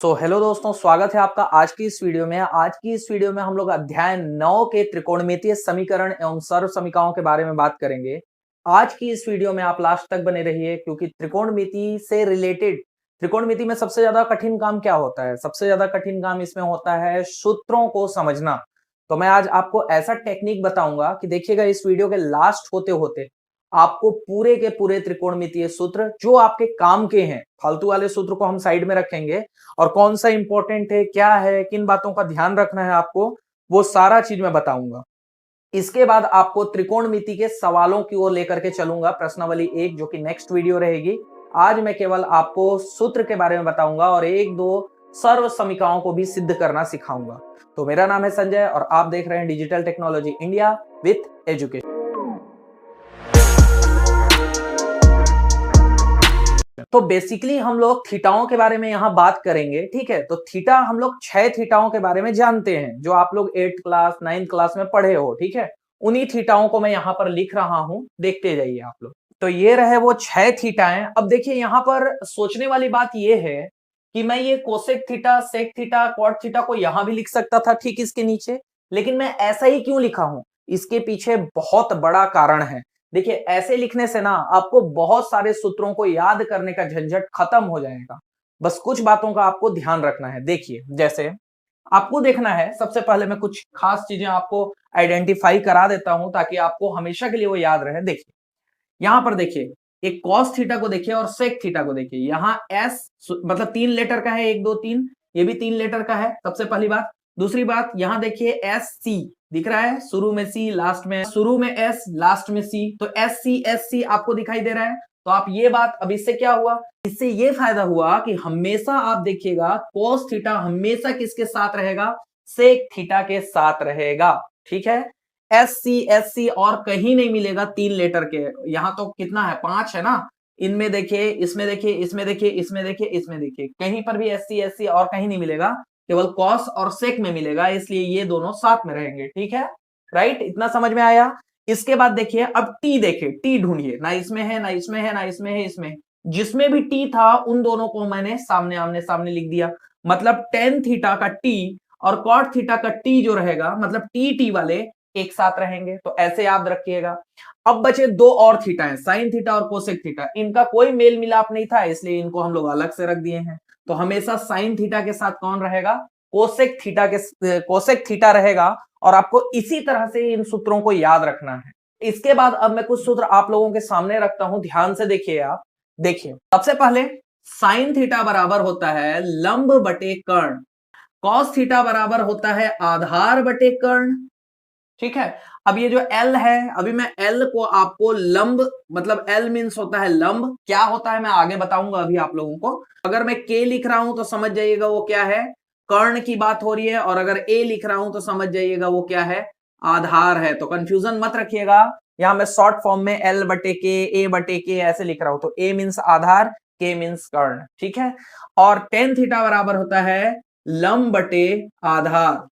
Hello दोस्तों, स्वागत है आपका आज की इस वीडियो में। आज की इस वीडियो में हम लोग अध्याय 9 के त्रिकोणमितीय समीकरण एवं सर्वसमीकरणों के बारे में बात करेंगे। आज की इस वीडियो में आप लास्ट तक बने रहिए, क्योंकि त्रिकोणमिति से रिलेटेड त्रिकोणमिति में सबसे ज्यादा कठिन काम क्या होता है? सबसे ज्यादा कठिन काम इसमें होता है सूत्रों को समझना। तो मैं आज आपको ऐसा टेक्निक बताऊंगा कि देखिएगा, इस वीडियो के लास्ट होते होते आपको पूरे के पूरे त्रिकोणमितीय सूत्र जो आपके काम के हैं, फालतू वाले सूत्र को हम साइड में रखेंगे और कौन सा इंपॉर्टेंट है, क्या है, किन बातों का ध्यान रखना है आपको, वो सारा चीज मैं बताऊंगा। इसके बाद आपको त्रिकोणमिति के सवालों की ओर लेकर के चलूंगा, प्रश्नावली 1 जो कि नेक्स्ट वीडियो रहेगी। आज मैं केवल आपको सूत्र के बारे में बताऊंगा और एक दो सर्व समीकरणों को भी सिद्ध करना सिखाऊंगा। तो मेरा नाम है संजय और आप देख रहे हैं digital technology India with education. तो बेसिकली हम लोग थीटाओं के बारे में यहां बात करेंगे, ठीक है। तो थीटा हम लोग 6 थीटाओं के बारे में जानते हैं, जो आप लोग 8th क्लास 9th क्लास में पढ़े हो, ठीक है। उन्हीं थीटाओं को मैं यहां पर लिख रहा हूं, देखते जाइए आप लोग। तो ये रहे वो 6 थीटाएं। अब देखिए, यहां पर सोचने वाली बात ये है कि मैं ये cosec theta, sec theta, cot theta को यहां भी लिख सकता था ठीक इसके नीचे, लेकिन मैं ऐसा ही क्यों लिखा हूं? इसके पीछे बहुत बड़ा कारण है। देखिए, ऐसे लिखने से ना आपको बहुत सारे सूत्रों को याद करने का झंझट खत्म हो जाएगा। बस कुछ बातों का आपको ध्यान रखना है। देखिए, जैसे आपको देखना है, सबसे पहले मैं कुछ खास चीजें आपको आइडेंटिफाई करा देता हूं ताकि आपको हमेशा के लिए वो याद रहे। देखिए, यहां पर देखिए, एक कॉस थीटा को देखिए और सेक थीटा को देखिए। यहां एस मतलब 3 लेटर का है, 1 2 3, ये भी 3 लेटर का है, सबसे पहली बात। दूसरी बात, यहां देखिए एस सी दिख रहा है, शुरू में सी लास्ट में, शुरू में एस लास्ट में सी, तो एस सी आपको दिखाई दे रहा है। तो आप ये बात, अब इससे क्या हुआ? इससे ये फायदा हुआ कि हमेशा आप देखिएगा कॉस थीटा हमेशा किसके साथ रहेगा? सेक थीटा के साथ रहेगा, ठीक है। एस सी और कहीं नहीं मिलेगा 3 लेटर के। यहां तो कितना है? 5 है ना। इनमें देखिए, इसमें देखिए, इसमें देखिए, इसमें देखिए, इसमें देखिए, कहीं पर भी एस सी और कहीं नहीं मिलेगा, केवल कॉस और सेक में मिलेगा, इसलिए ये दोनों साथ में रहेंगे, ठीक है। राइट, इतना समझ में आया। इसके बाद देखिए, अब टी देखिए, टी ढूंढिए, ना इसमें है, ना इसमें है, ना इसमें है, इसमें जिसमें भी टी था उन दोनों को मैंने सामने आमने सामने लिख दिया। मतलब टेन थीटा का टी और कॉट थीटा का टी जो रहेगा, मतलब टी टी वाले एक साथ रहेंगे, तो ऐसे याद रखिएगा। अब बचे दो और थीटा है, साइन थीटा और कोसेक थीटा। इनका कोई मेल मिलाप नहीं था, इसलिए इनको हम लोग अलग से रख दिए हैं। तो हमेशा साइन थीटा के साथ कौन रहेगा? कोसेक थीटा रहेगा। और आपको इसी तरह से इन सूत्रों को याद रखना है। इसके बाद अब मैं कुछ सूत्र आप लोगों के सामने रखता हूं, ध्यान से देखिए आप। देखिए, सबसे पहले साइन थीटा बराबर होता है लंब बटे कर्ण, कॉस थीटा बराबर होता है आधार बटे कर्ण, ठीक है। अब ये जो L है, अभी मैं L को आपको लंब, मतलब L मीन्स होता है लंब, क्या होता है मैं आगे बताऊंगा अभी आप लोगों को। अगर मैं K लिख रहा हूं तो समझ जाइएगा वो क्या है, कर्ण की बात हो रही है, और अगर A लिख रहा हूं तो समझ जाइएगा वो क्या है, आधार है। तो कंफ्यूजन मत रखिएगा, यहां मैं शॉर्ट फॉर्म में L बटे के, A बटे के ऐसे लिख रहा हूं। तो A means Aadhaar, K means Karna, ठीक है। और टेन थीटा बराबर होता है लंब बटे आधार,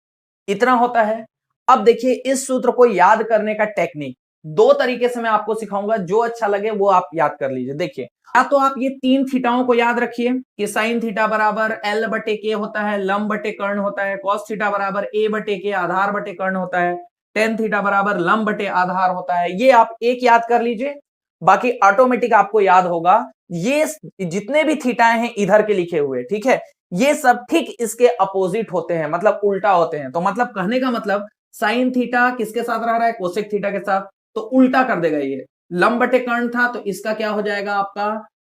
इतना होता है। अब देखिए, इस सूत्र को याद करने का टेक्निक दो तरीके से मैं आपको सिखाऊंगा, जो अच्छा लगे वो आप याद कर लीजिए। देखिए, या तो आप ये 3 थीटाओं को याद रखिए कि साइन थीटा बराबर L बटे के होता है, लंब बटे कर्ण होता है, कॉस थीटा बराबर A बटे के, आधार बटे कर्ण होता है, टेन थीटा बराबर लंब बटे आधार होता है। ये आप एक याद कर लीजिए, बाकी ऑटोमेटिक आपको याद होगा। ये जितने भी थीटाएं हैं इधर के लिखे हुए, ठीक है, ये सब ठीक इसके अपोजिट होते हैं, मतलब उल्टा होते हैं। तो मतलब कहने का मतलब, साइन थीटा किसके साथ रह रहा है? कोसेक थीटा के साथ, तो उल्टा कर देगा। ये लंब बटे कर्ण था, तो इसका क्या हो जाएगा? आपका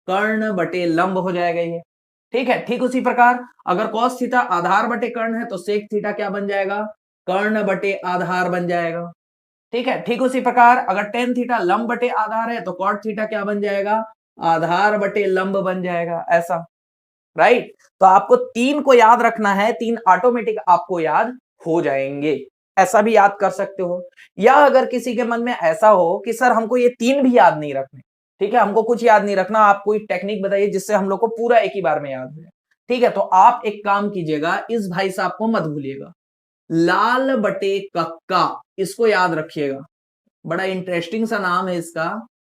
कर्ण बटे लंब हो जाएगा ये, ठीक है। ठीक उसी प्रकार अगर कॉस थीटा आधार बटे कर्ण है, तो सेक थीटा क्या बन जाएगा? कर्ण बटे आधार बन जाएगा, ठीक है। ठीक उसी प्रकार अगर टेन थीटा लंब बटे आधार है, तो कॉट थीटा क्या बन जाएगा? आधार बटे लंब बन जाएगा, ऐसा, राइट। तो आपको 3 को याद रखना है, 3 ऑटोमेटिक आपको याद हो जाएंगे। ऐसा भी याद कर सकते हो, या अगर किसी के मन में ऐसा हो कि सर हमको ये 3 भी याद नहीं रखने, ठीक है, हमको कुछ याद नहीं रखना, आप कोई टेक्निक बताइए जिससे हम लोग को पूरा एक ही बार में याद हो जाए, ठीक है। तो आप एक काम कीजिएगा, इस भाई साहब को मत भूलिएगा, लाल बटे कक्का, इसको याद रखिएगा। बड़ा इंटरेस्टिंग सा नाम है इसका,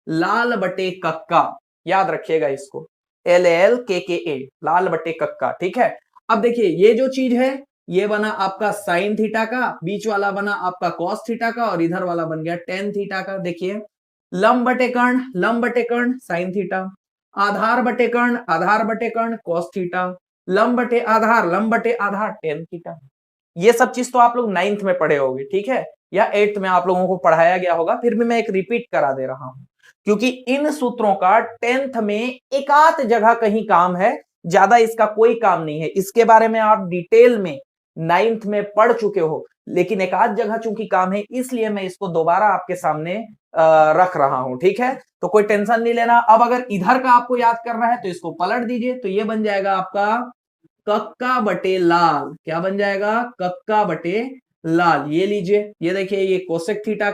लाल बटे कक्का, याद रखिएगा इसको, LALKKA, लाल बटे कक्का, ठीक है। अब देखिए ये जो चीज है ये बना आपका साइन थीटा का, बीच वाला बना आपका कॉस थीटा का, और इधर वाला बन गया टेन थीटा का। देखिए लंब बटे कर्ण साइन थीटा, आधार बटे कर्ण कॉस थीटा, लंब बटे आधार टेन थीटा। ये सब चीज तो आप लोग 9th में पढ़े होंगे, ठीक है, या 8th में आप लोगों को पढ़ाया गया होगा, फिर भी मैं एक रिपीट करा दे रहा हूं क्योंकि इन सूत्रों का 10th में एक आध जगह कहीं काम है, ज्यादा इसका कोई काम नहीं है। इसके बारे में आप डिटेल में 9th में पढ़ चुके हो, लेकिन एक आध जगह चूंकि काम है इसलिए मैं इसको दोबारा आपके सामने रख रहा हूं, ठीक है। तो कोई टेंशन नहीं लेना। अब अगर इधर का आपको याद करना है तो इसको पलट दीजिए, तो ये बन जाएगा आपका कक्का बटे लाल। क्या बन जाएगा? कक्का बटे लाल। ये लीजिए, ये देखिए ये कोसेक थीटा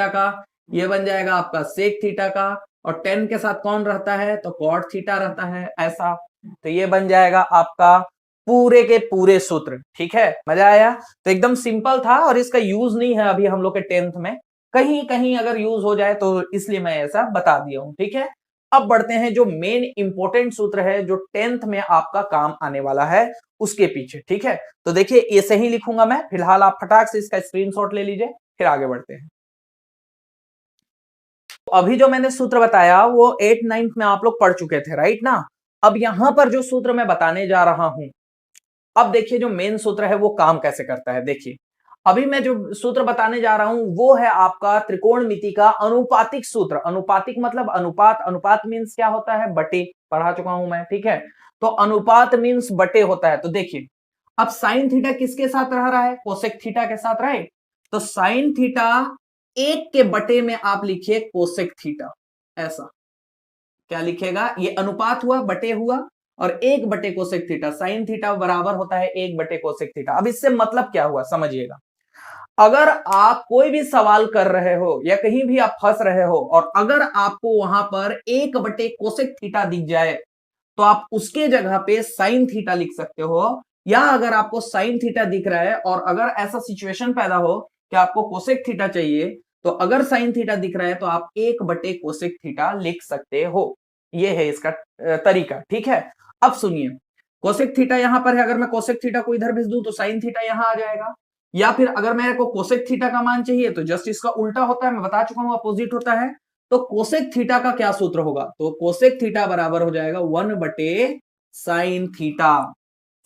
का, ये बन जाएगा आपका सेक थीटा का, और 10 के साथ कौन रहता है? तो कॉट थीटा रहता है, ऐसा। तो ये बन जाएगा आपका पूरे के पूरे सूत्र, ठीक है। मजा आया? तो एकदम सिंपल था और इसका यूज नहीं है अभी हम लोग के 10th में, कहीं कहीं अगर यूज हो जाए तो इसलिए मैं ऐसा बता दिया हूं, ठीक है। अब बढ़ते हैं जो मेन इंपॉर्टेंट सूत्र है जो 10th में आपका काम आने वाला है उसके पीछे, ठीक है। तो देखिए ऐसे ही लिखूंगा मैं, फिलहाल आप फटाक से इसका स्क्रीनशॉट ले लीजिए, फिर आगे बढ़ते हैं। अभी जो मैंने सूत्र बताया वो 8th 9th में आप लोग पढ़ चुके थे, राइट ना। अब यहां पर जो सूत्र मैं बताने जा रहा हूं, अब देखिए जो मेन सूत्र है वो काम कैसे करता है। देखिए अभी मैं जो सूत्र बताने जा रहा हूं वो है आपका त्रिकोणमिति का अनुपातिक सूत्र। अनुपातिक मतलब अनुपात, अनुपात मीन्स क्या होता है? बटे, पढ़ा चुका हूं मैं, ठीक है। तो अनुपात मीन्स बटे होता है। तो देखिए अब साइन थीटा किसके साथ रह रहा है? कोसेक थीटा के साथ, राइट। तो साइन थीटा 1 के बटे में आप लिखिए कोसेक थीटा, ऐसा। क्या लिखेगा? ये अनुपात हुआ, बटे हुआ, और 1 बटे कोसेक थीटा। साइन थीटा बराबर होता है 1 बटे कोसेक थीटा। अब इससे मतलब क्या हुआ समझिएगा। अगर आप कोई भी सवाल कर रहे हो या कहीं भी आप फंस रहे हो और अगर आपको वहां पर 1 बटे कोसेक थीटा दिख जाए तो आप उसके जगह पे साइन थीटा लिख सकते हो, या अगर आपको साइन थीटा दिख रहा है और अगर ऐसा सिचुएशन पैदा हो कि आपको कोसेक थीटा चाहिए, तो अगर साइन थीटा दिख रहा है तो आप 1 बटे कोसेक थीटा लिख सकते हो। ये है इसका तरीका, ठीक है। अब सुनिए, कोसेक थीटा यहां पर है, अगर मैं कोसेक थीटा को इधर भेज दूं तो साइन थीटा यहां आ जाएगा। या फिर अगर मेरे को कोसेक थीटा का मान चाहिए तो जस्ट इसका उल्टा होता है, मैं बता चुका हूं, अपोजिट होता है। तो कोसेक थीटा का क्या सूत्र होगा? तो कोसेक थीटा बराबर हो जाएगा 1 बटे साइन थीटा।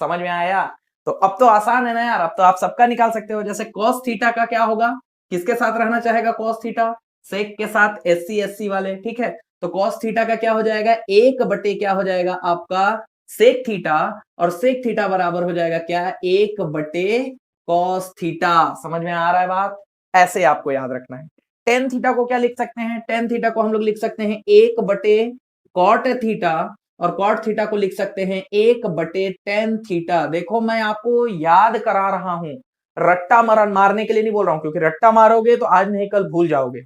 समझ में आया? तो अब तो आसान है ना यार, अब तो आप सबका निकाल सकते हो। जैसे कॉस थीटा का क्या होगा? किसके साथ रहना चाहेगा कॉस थीटा? सेक के साथ, SC वाले, ठीक है। तो कॉस थीटा का क्या हो जाएगा? 1 बटे क्या हो जाएगा आपका? सेक थीटा, और सेक थीटा बराबर हो जाएगा क्या? 1 बटे कॉस थीटा। समझ में आ रहा है बात? ऐसे आपको याद रखना है। टेन थीटा को क्या लिख सकते हैं? टेन थीटा को हम लोग लिख सकते हैं 1 बटे कॉट थीटा, और कॉट थीटा को लिख सकते हैं 1 बटे टेन थीटा। देखो मैं आपको याद करा रहा हूं, रट्टा मारने के लिए नहीं बोल रहा हूं, क्योंकि रट्टा मारोगे तो आज नहीं कल भूल जाओगे,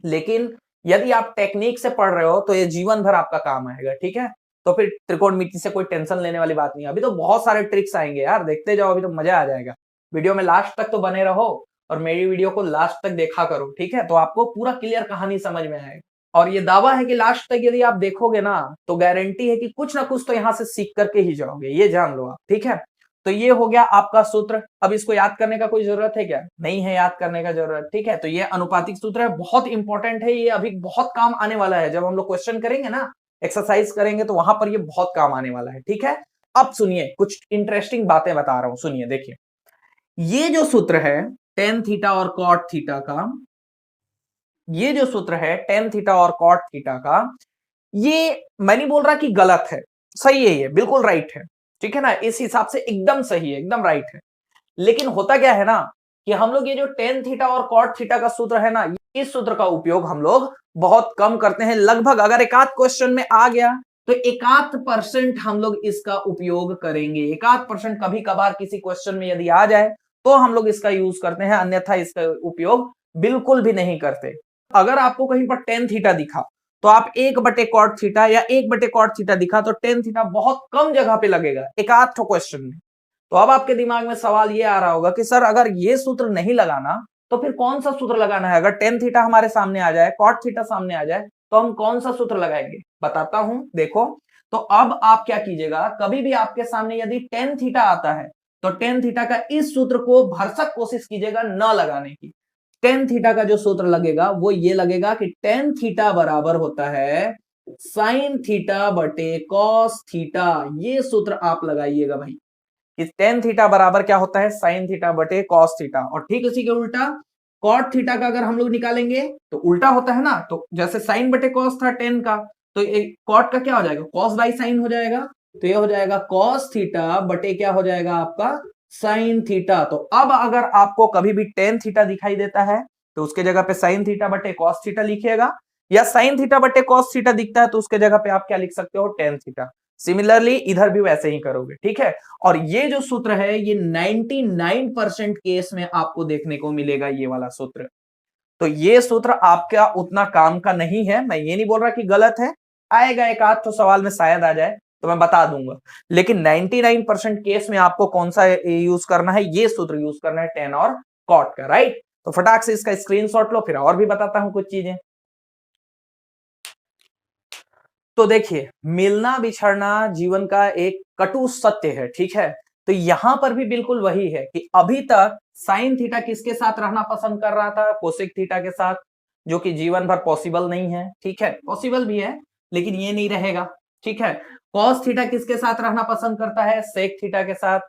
लेकिन यदि आप टेक्निक से पढ़ रहे हो तो ये जीवन भर आपका काम आएगा, ठीक है। तो फिर त्रिकोणमिति से कोई टेंशन लेने वाली बात नहीं है। अभी तो बहुत सारे ट्रिक्स आएंगे यार, देखते जाओ, अभी तो मजा आ जाएगा। वीडियो में लास्ट तक तो बने रहो और मेरी वीडियो को लास्ट तक देखा करो, ठीक है। तो आपको पूरा क्लियर कहानी समझ में आएगी, और ये दावा है कि लास्ट तक यदि आप देखोगे ना तो गारंटी है कि कुछ ना कुछ तो यहां से सीख करके ही जाओगे, ये जान लो आप, ठीक है। तो ये हो गया आपका सूत्र। अब इसको याद करने का कोई जरूरत है क्या? नहीं है याद करने का जरूरत, ठीक है। तो ये अनुपातिक सूत्र है, बहुत इंपॉर्टेंट है, ये अभी बहुत काम आने वाला है। जब हम लोग क्वेश्चन करेंगे ना, एक्सरसाइज करेंगे, तो वहां पर ये बहुत काम आने वाला है, ठीक है। अब सुनिए, कुछ इंटरेस्टिंग बातें बता रहा हूं, सुनिए। देखिए ये जो सूत्र है टेन थीटा और कॉट थीटा का, ये जो सूत्र है टेन थीटा और कॉट थीटा का, ये मैं नहीं बोल रहा कि गलत है, सही है, ये बिल्कुल राइट है, ठीक है ना। इस हिसाब से एकदम सही है, एकदम राइट है। लेकिन होता क्या है ना कि हम लोग ये जो टेन थीटा और कॉट थीटा का सूत्र है ना, इस सूत्र का उपयोग हम लोग बहुत कम करते हैं। लगभग अगर एक आध क्वेश्चन में आ गया तो 1% हम लोग इसका उपयोग करेंगे। 1% कभी कभार किसी क्वेश्चन में यदि आ जाए तो हम लोग इसका यूज करते हैं, अन्यथा इसका उपयोग बिल्कुल भी नहीं करते। अगर आपको कहीं पर टेन थीटा दिखा तो आप 1 बटे कॉट थीटा या 1 बटे कॉट थीटा दिखा तो टेन थीटा बहुत कम जगह पे लगेगा, एक आध क्वेश्चन में। तो अब आपके दिमाग में सवाल ये आ रहा होगा कि सर अगर ये सूत्र नहीं लगाना तो फिर कौन सा सूत्र लगाना है? अगर टेन थीटा हमारे सामने आ जाए, कॉट थीटा सामने आ जाए, तो हम कौन सा सूत्र लगाएंगे? बताता हूं, देखो। तो अब आप क्या कीजिएगा, कभी भी आपके सामने यदि टेन थीटा आता है तो टेन थीटा का इस सूत्र को भरसक कोशिश कीजिएगा न लगाने की। टेन थीटा का जो सूत्र लगेगा वो ये लगेगा कि टेन थीटा बराबर होता है साइन थीटा बटे कॉस थीटा। ये सूत्र आप लगाइएगा भाई कि टेन थीटा बराबर क्या होता है, साइन थीटा बटे कॉस थीटा। और ठीक उसी के उल्टा कॉट थीटा का अगर हम लोग निकालेंगे तो उल्टा होता है ना, तो जैसे साइन बटे कॉस था टेन का, तो कॉट का क्या हो जाएगा, कॉस बाई साइन हो जाएगा। तो ये हो जाएगा कॉस थीटा बटे क्या हो जाएगा आपका साइन थीटा। तो अब अगर आपको कभी भी टेन थीटा दिखाई देता है तो उसके जगह पे साइन थीटा बटे कॉस थीटा लिखिएगा, या साइन थीटा बटे कॉस थीटा दिखता है तो उसके जगह पे आप क्या लिख सकते हो, टेन थीटा। सिमिलरली इधर भी वैसे ही करोगे, ठीक है। और ये जो सूत्र है ये 99% केस में आपको देखने को मिलेगा, ये वाला सूत्र। तो ये सूत्र आपका उतना काम का नहीं है, मैं ये नहीं बोल रहा कि गलत है, आएगा एक आध तो सवाल में शायद आ जाए तो मैं बता दूंगा, लेकिन 99% केस में आपको कौन सा यूज करना है, ये सूत्र यूज करना है, टेन और कॉट का, राइट। तो फटाक से इसका स्क्रीनशॉट लो, फिर और भी बताता हूं कुछ चीजें। तो देखिए, मिलना बिछड़ना जीवन का एक कटु सत्य है, ठीक है। तो यहां पर भी बिल्कुल वही है कि अभी तक साइन थीटा किसके साथ रहना पसंद कर रहा था, कोसेक थीटा के साथ, जो कि जीवन भर पॉसिबल नहीं है, ठीक है। पॉसिबल भी है लेकिन ये नहीं रहेगा, ठीक है। कॉस थीटा किसके साथ रहना पसंद करता है, सेक थीटा के साथ।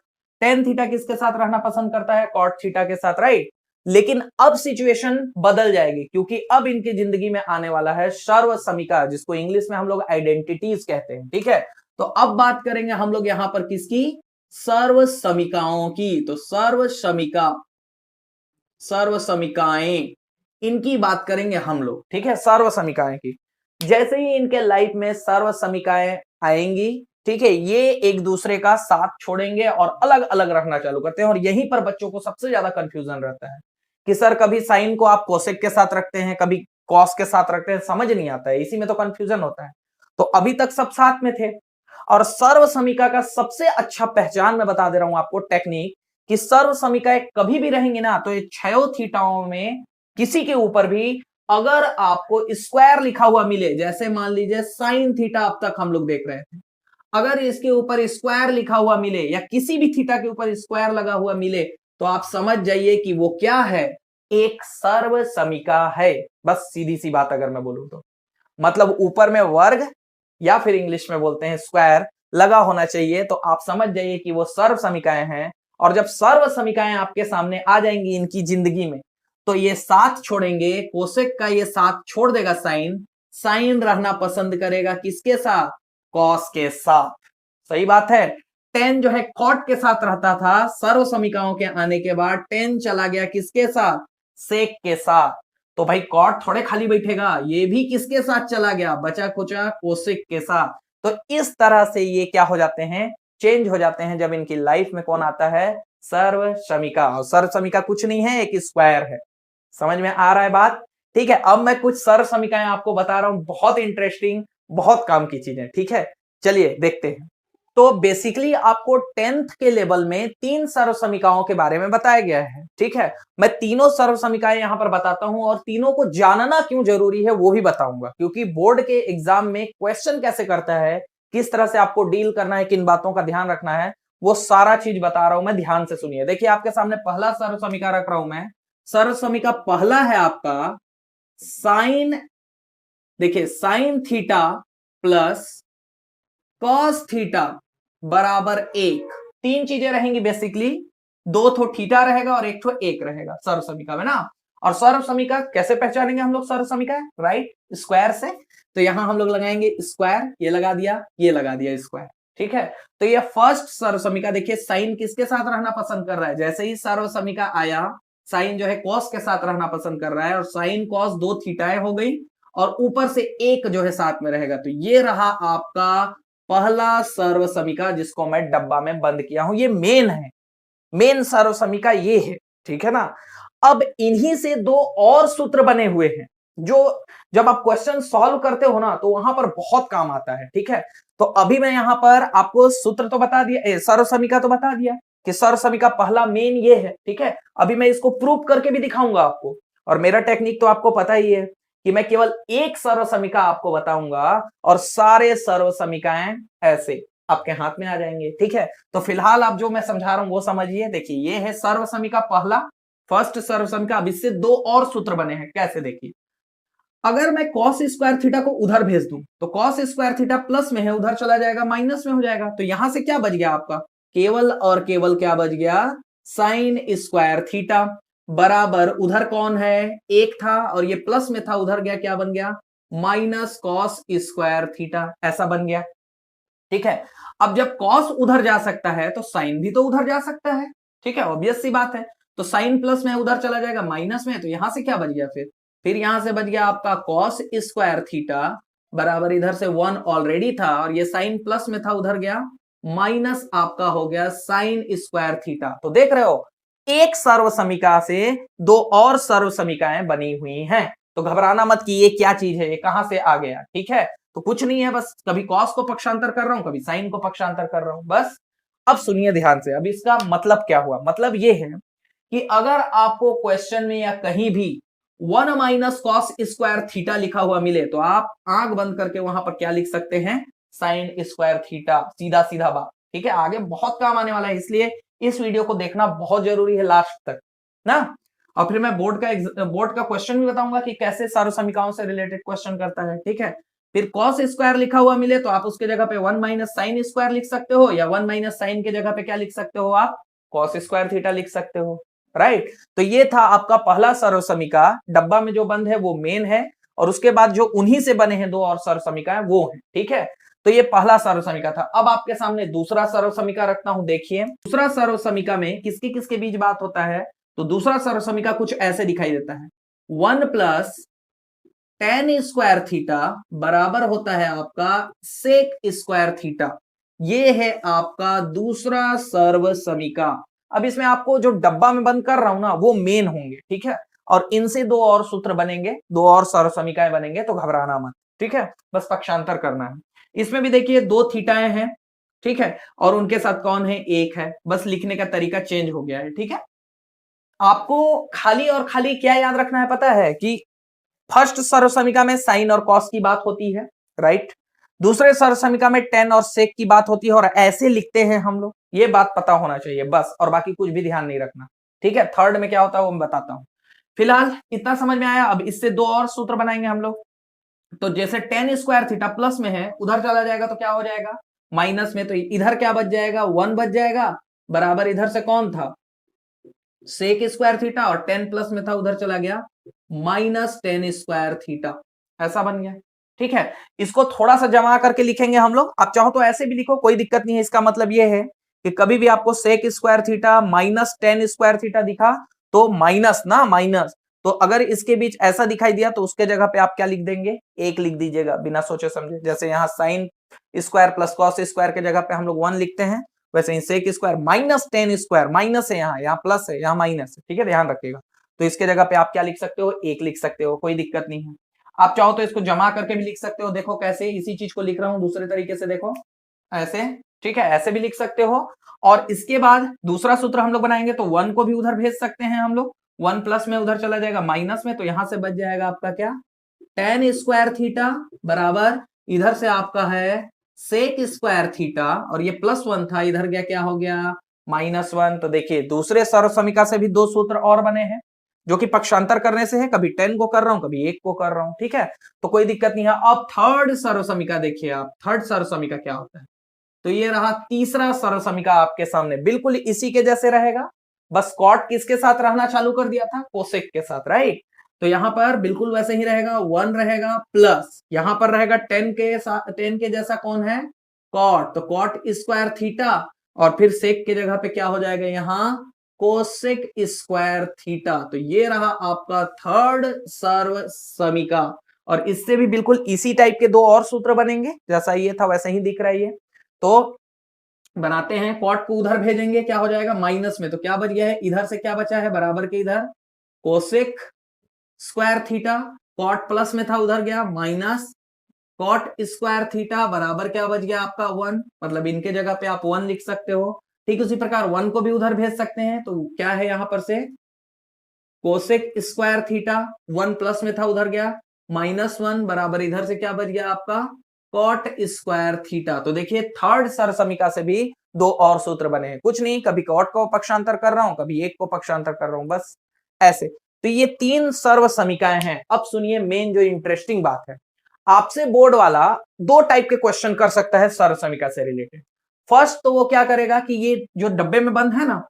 टेन थीटा किसके साथ रहना पसंद करता है, कॉट थीटा के साथ, राइट। लेकिन अब सिचुएशन बदल जाएगी क्योंकि अब इनकी जिंदगी में आने वाला है सर्व समीका, जिसको इंग्लिश में हम लोग आइडेंटिटीज कहते हैं, ठीक है। तो अब बात करेंगे हम लोग यहां पर किसकी, सर्व समीकाओं की। तो सर्व समीका, सर्व समीकाएं, इनकी बात करेंगे हम लोग, ठीक है, सर्व समीकाएं की। जैसे ही इनके लाइफ में सर्व समीकाएं आएंगी, ठीक है, ये एक दूसरे का साथ छोड़ेंगे और अलग अलग रखना चालू करते हैं। और यहीं पर बच्चों को सबसे ज्यादा कंफ्यूजन रहता है कि सर कभी साइन को आप कोसेक के साथ रखते हैं, कभी कॉस के साथ रखते हैं, समझ नहीं आता है, इसी में तो कंफ्यूजन होता है। तो अभी तक सब साथ में थे। और सर्व समीका का सबसे अच्छा पहचान मैं बता दे रहा हूं आपको, टेक्निक, कि सर्व समीकाएं कभी भी रहेंगी ना तो ये छयों थीटाओं में किसी के ऊपर भी अगर आपको स्क्वायर लिखा हुआ मिले, जैसे मान लीजिए साइन थीटा अब तक हम लोग देख रहे थे, अगर इसके ऊपर स्क्वायर लिखा हुआ मिले या किसी भी थीटा के ऊपर स्क्वायर लगा हुआ मिले तो आप समझ जाइए कि वो क्या है, एक सर्व समीका है। बस सीधी सी बात अगर मैं बोलूं तो, मतलब ऊपर में वर्ग या फिर इंग्लिश में बोलते हैं स्क्वायर लगा होना चाहिए, तो आप समझ जाइए कि वो सर्व समीकाएं हैं। और जब सर्व समीकाएं आपके सामने आ जाएंगी इनकी जिंदगी में, तो ये साथ छोड़ेंगे, कोसेक का ये साथ छोड़ देगा साइन, साइन रहना पसंद करेगा किसके साथ, कॉस के साथ। सही बात है। टेन जो है कॉट के साथ रहता था, सर्व समीकाओं के आने के बाद टेन चला गया किसके साथ, सेक के साथ। तो भाई कॉट थोड़े खाली बैठेगा, ये भी किसके साथ चला गया, बचा खुचा कोसेक के साथ। तो इस तरह से ये क्या हो जाते हैं, चेंज हो जाते हैं जब इनकी लाइफ में कौन आता है, सर्व समीका। और सर्व समीका कुछ नहीं है, एक स्क्वायर है। समझ में आ रहा है बात, ठीक है। अब मैं कुछ सर्व समीकाएं आपको बता रहा हूं, बहुत इंटरेस्टिंग, बहुत काम की चीजें, ठीक है। चलिए देखते हैं। तो बेसिकली आपको 10th के लेवल में 3 सर्व समीकाओं के बारे में बताया गया है, ठीक है। मैं तीनों सर्व समीकाएं यहां पर बताता हूं और तीनों को जानना क्यों जरूरी है वो भी बताऊंगा, क्योंकि बोर्ड के एग्जाम में क्वेश्चन कैसे करता है, किस तरह से आपको डील करना है, किन बातों का ध्यान रखना है, वो सारा चीज बता रहा हूं मैं, ध्यान से सुनिए। देखिए आपके सामने पहला सर्व समीका रख रहा हूं मैं। सर्व समीका पहला है आपका साइन, देखिए sine theta plus cos theta बराबर 1। तीन चीजें रहेंगी बेसिकली, दो थो थीटा रहेगा और एक थो एक रहेगा सर्व समीका में ना। और सर्व समीका कैसे पहचानेंगे हम लोग, सर्व समीका राइट स्क्वायर से। तो यहां हम लोग लगाएंगे स्क्वायर, ये लगा दिया, ये लगा दिया स्क्वायर, ठीक है। तो ये फर्स्ट सर्व समीका, देखिए साइन किसके साथ रहना पसंद कर रहा है, जैसे ही सर्व समीका आया साइन जो है कॉस के साथ रहना पसंद कर रहा है, और साइन कॉस दो थीटाएं हो गई और ऊपर से एक जो है साथ में रहेगा। तो ये रहा आपका पहला सर्व समीका, जिसको मैं डब्बा में बंद किया हूं, ये मेन है, मेन सर्व समीका ये है, ठीक है ना। अब इन्हीं से दो और सूत्र बने हुए हैं जो जब आप क्वेश्चन सॉल्व करते हो ना तो वहां पर बहुत काम आता है, ठीक है। तो अभी मैं यहां पर आपको सूत्र तो बता दिया, सर्व समीका तो बता दिया कि सर्व समीका पहला मेन ये है, ठीक है। अभी मैं इसको प्रूव करके भी दिखाऊंगा आपको, और मेरा टेक्निक तो आपको पता ही है कि मैं केवल एक सर्व समीका आपको बताऊंगा और सारे सर्व समीकाएं ऐसे आपके हाथ में आ जाएंगे। ठीक है, तो फिलहाल आप जो मैं समझा रहा हूं वो समझिए। देखिए, ये है सर्व समीका पहला, फर्स्ट सर्व समीका। अब इससे दो और सूत्र बने हैं, कैसे देखिए। अगर मैं कॉस स्क्वायर थीटा को उधर भेज दूं तो कॉस स्क्वायर थीटा प्लस में है, उधर चला जाएगा माइनस में हो जाएगा। तो यहां से क्या बच गया आपका, केवल और केवल क्या बच गया, साइन स्क्वायर थीटा बराबर, उधर कौन है, एक था और ये प्लस में था, उधर गया, क्या बन गया, माइनस कॉस स्क्वायर थीटा, ऐसा बन गया। ठीक है, अब जब कॉस उधर जा सकता है तो साइन भी तो उधर जा सकता है। ठीक है, ऑब्वियस सी बात है। तो साइन प्लस में उधर चला जाएगा माइनस में, तो यहां से क्या बच गया, फिर यहां से बच गया आपका कॉस स्क्वायर थीटा बराबर, इधर से वन ऑलरेडी था और ये साइन प्लस में था, उधर गया माइनस, आपका हो गया साइन स्क्वायर थीटा। तो देख रहे हो, एक सर्व समीका से दो और सर्व समीकाएं बनी हुई हैं। तो घबराना मत कि ये क्या चीज है, ये कहां से आ गया। ठीक है, तो कुछ नहीं है, बस कभी कॉस को पक्षांतर कर रहा हूं, कभी साइन को पक्षांतर कर रहा हूं, बस। अब सुनिए ध्यान से, अब इसका मतलब क्या हुआ, मतलब ये है कि अगर आपको क्वेश्चन में या कहीं भी 1 माइनस कॉस स्क्वायर थीटा लिखा हुआ मिले तो आप आंख बंद करके वहां पर क्या लिख सकते हैं, साइन स्क्वायर थीटा, सीधा सीधा बात। ठीक है, आगे बहुत काम आने वाला है, इसलिए इस वीडियो को देखना बहुत जरूरी है लास्ट तक ना। और फिर मैं बोर्ड का क्वेश्चन भी बताऊंगा कि कैसे सर्व समीकाओं से रिलेटेड क्वेश्चन करता है। ठीक है, फिर कॉस स्क्वायर लिखा हुआ मिले तो आप उसके जगह पे 1 माइनस साइन स्क्वायर लिख सकते हो, या 1 माइनस साइन के जगह पे क्या लिख सकते हो, आप कॉस स्क्वायर थीटा लिख सकते हो। राइट, तो ये था आपका पहला सर्व समीका। डब्बा में जो बंद है वो मेन है, और उसके बाद जो उन्हीं से बने हैं दो और सर्व समीकाएं वो है। ठीक है, तो ये पहला सर्व समीका था। अब आपके सामने दूसरा सर्व समीका रखता हूं, देखिए दूसरा सर्व समीका में किसके किसके बीच बात होता है। तो दूसरा सर्व समीका कुछ ऐसे दिखाई देता है, 1 प्लस टेन स्क्वायर थीटा बराबर होता है आपका सेक स्क्वायर थीटा। ये है आपका दूसरा सर्व समीका। अब इसमें आपको जो डब्बा में बंद कर रहा हूं ना वो मेन होंगे। ठीक है, और इनसे दो और सूत्र बनेंगे, दो और सर्व समीकाएं बनेंगे, तो घबराना मत। ठीक है, बस पक्षांतर करना है। इसमें भी देखिए दो थीटाएं हैं। ठीक है, और उनके साथ कौन है, एक है, बस लिखने का तरीका चेंज हो गया है। ठीक है, आपको खाली और खाली क्या याद रखना है पता है, कि फर्स्ट सर्व समीका में साइन और कॉस की बात होती है, राइट। दूसरे सर्व समीका में टेन और सेक की बात होती है, और ऐसे लिखते हैं हम लोग, ये बात पता होना चाहिए बस, और बाकी कुछ भी ध्यान नहीं रखना। ठीक है, थर्ड में क्या होता है वो मैं बताता हूं। फिलहाल इतना समझ में आया। अब इससे दो और सूत्र बनाएंगे हम लोग। तो जैसे टेन स्क्वायर थीटा प्लस में है, उधर चला जाएगा तो क्या हो जाएगा, माइनस में, तो इधर क्या बच जाएगा, 1 बच जाएगा, बराबर इधर से कौन था, सेक स्क्वायर थीटा, और 10 प्लस में था, उधर चला गया माइनस टेन स्क्वायर थीटा, ऐसा बन गया। ठीक है, इसको थोड़ा सा जमा करके लिखेंगे हम लोग। आप चाहो तो ऐसे भी लिखो, कोई दिक्कत नहीं है। इसका मतलब यह है कि कभी भी आपको sec square theta minus tan square theta दिखा तो माइनस ना, माइनस, तो अगर इसके बीच ऐसा दिखाई दिया तो उसके जगह पे आप क्या लिख देंगे, एक लिख दीजिएगा बिना सोचे समझे। जैसे यहाँ sine square plus cos square के जगह पे हम लोग 1 लिखते हैं, वैसे ही sec square minus tan square, minus है यहाँ प्लस है, यहाँ माइनस है। ठीक है, ध्यान रखिएगा। तो इसके जगह पे आप क्या लिख सकते हो, एक लिख सकते हो, कोई दिक्कत नहीं है। आप चाहो तो इसको जमा करके भी लिख सकते हो। देखो कैसे, इसी चीज को लिख रहा हूं दूसरे तरीके से, देखो ऐसे। ठीक है, ऐसे भी लिख सकते हो। और इसके बाद दूसरा सूत्र हम लोग बनाएंगे, तो 1 को भी उधर भेज सकते हैं हम लोग। 1 प्लस में उधर चला जाएगा माइनस में, तो यहां से बच जाएगा आपका क्या, टेन स्क्वायर थीटा बराबर, इधर से आपका है सेक स्क्वायर थीटा, और ये +1 था, इधर गया, क्या हो गया, -1। तो देखिए दूसरे सर्व समीका से भी दो सूत्र और बने हैं, जो कि पक्षांतर करने से है, कभी 10 को कर रहा हूं, कभी 1 को कर रहा हूं। ठीक है, तो कोई दिक्कत नहीं है। अब थर्ड सर्व समीका देखिए आप, थर्ड सर्व समीका क्या होता है। तो ये रहा तीसरा सर्व समीका आपके सामने, बिल्कुल इसी के जैसे रहेगा, बस कॉट किसके साथ रहना चालू कर दिया था, कोसेक के साथ, राइट। तो यहां पर बिल्कुल वैसे ही रहेगा, 1 रहेगा प्लस, यहां पर रहेगा 10 के साथ, 10 के जैसा कौन है, कॉट, तो कॉट स्क्वायर थीटा, और फिर सेक के जगह पे क्या हो जाएगा यहाँ, कोसेक स्क्वायर थीटा। तो ये रहा आपका थर्ड सर्व समीका, और इससे भी बिल्कुल इसी टाइप के दो और सूत्र बनेंगे, जैसा ये था वैसे ही दिख रहा है ये। तो बनाते हैं, कॉट को उधर भेजेंगे, क्या हो जाएगा माइनस में, तो क्या बच गया है, इधर से क्या बचा है, बराबर के इधर cosec square theta, cot plus में था, उधर गया माइनस कॉट स्क्वायर थीटा, बराबर क्या बच गया आपका 1, मतलब इनके जगह पे आप 1 लिख सकते हो। ठीक उसी प्रकार 1 को भी उधर भेज सकते हैं, तो क्या है यहां पर से कोसेक स्क्वायर थीटा, 1 प्लस में था, उधर गया -1 बराबर इधर से क्या बच गया आपका कॉट स्क्वायर थीटा। तो देखिए थर्ड सर समीका से भी दो और सूत्र बने हैं, कुछ नहीं, कभी कॉट को पक्षांतर कर रहा हूं, कभी एक को पक्षांतर कर रहा हूं, बस ऐसे। तो ये तीन सर्व समीकाएं हैं। अब सुनिए मेन जो इंटरेस्टिंग बात है, आपसे बोर्ड वाला दो टाइप के क्वेश्चन कर सकता है सर्व समीका से रिलेटेड। फर्स्ट तो वो क्या करेगा कि ये जो डब्बे में बंद है ना,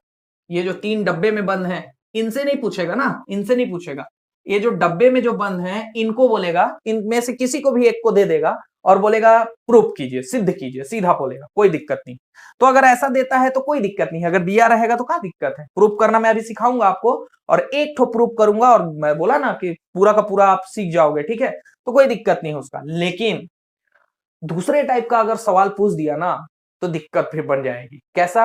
ये जो तीन डब्बे में बंद है, इनसे नहीं पूछेगा ना, इनसे नहीं पूछेगा। ये जो डब्बे में जो बंद है इनको बोलेगा, इनमें से किसी को भी एक को दे देगा और बोलेगा प्रूफ कीजिए, सिद्ध कीजिए, सीधा बोलेगा, कोई दिक्कत नहीं। तो अगर ऐसा देता है तो कोई दिक्कत नहीं है, अगर दिया रहेगा तो क्या दिक्कत है, प्रूफ करना मैं अभी सिखाऊंगा आपको, और एक ठो प्रूफ करूंगा और मैं बोला ना कि पूरा का पूरा आप सीख जाओगे, ठीक है, तो कोई दिक्कत नहीं है उसका। लेकिन दूसरे टाइप का अगर सवाल पूछ दिया ना तो दिक्कत फिर बन जाएगी। कैसा?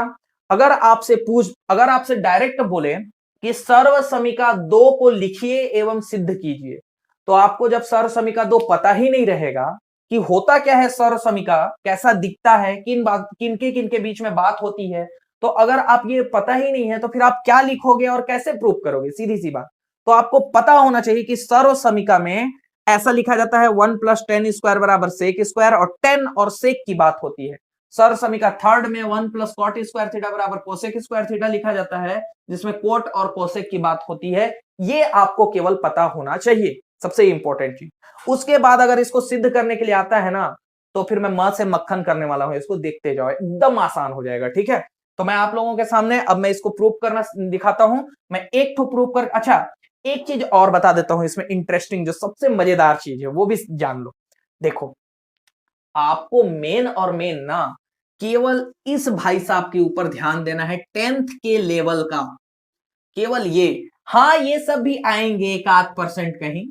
अगर आपसे डायरेक्ट बोले कि सर्व समीका 2 को लिखिए एवं सिद्ध कीजिए, तो आपको जब सर्व समीका 2 पता ही नहीं रहेगा कि होता क्या है, सर्व समीका कैसा दिखता है, किनके बीच में बात होती है, तो अगर आप ये पता ही नहीं है तो फिर आप क्या लिखोगे और कैसे प्रूव करोगे, सीधी सी बात। तो आपको पता होना चाहिए कि सर्व समीका में ऐसा लिखा जाता है 1 + tan स्क्वायर बराबर सेक स्क्वायर, और tan और सेक की बात होती है। सर्व समीका थर्ड में 1 + cot स्क्वायर थीटा बराबर कोसेक स्क्वायर थीटा लिखा जाता है, जिसमें कोट और कोसेक की बात होती है। ये आपको केवल पता होना चाहिए, सबसे इंपॉर्टेंट चीज। उसके बाद अगर इसको सिद्ध करने के लिए आता है ना, तो फिर मैं म से मक्खन करने वाला हूं, इसको देखते जाओ, एकदम आसान हो जाएगा, ठीक है। तो मैं आप लोगों के सामने अब मैं इसको प्रूव करना दिखाता हूं। मैं एक तो प्रूव कर, अच्छा एक चीज और बता देता हूं इसमें इंटरेस्टिंग, जो सबसे मजेदार चीज है वो भी जान लो। देखो आपको मेन और मेन ना केवल इस भाई साहब के ऊपर ध्यान देना है, 10th के लेवल का, केवल ये। हाँ ये सब भी आएंगे एक आध परसेंट कहीं,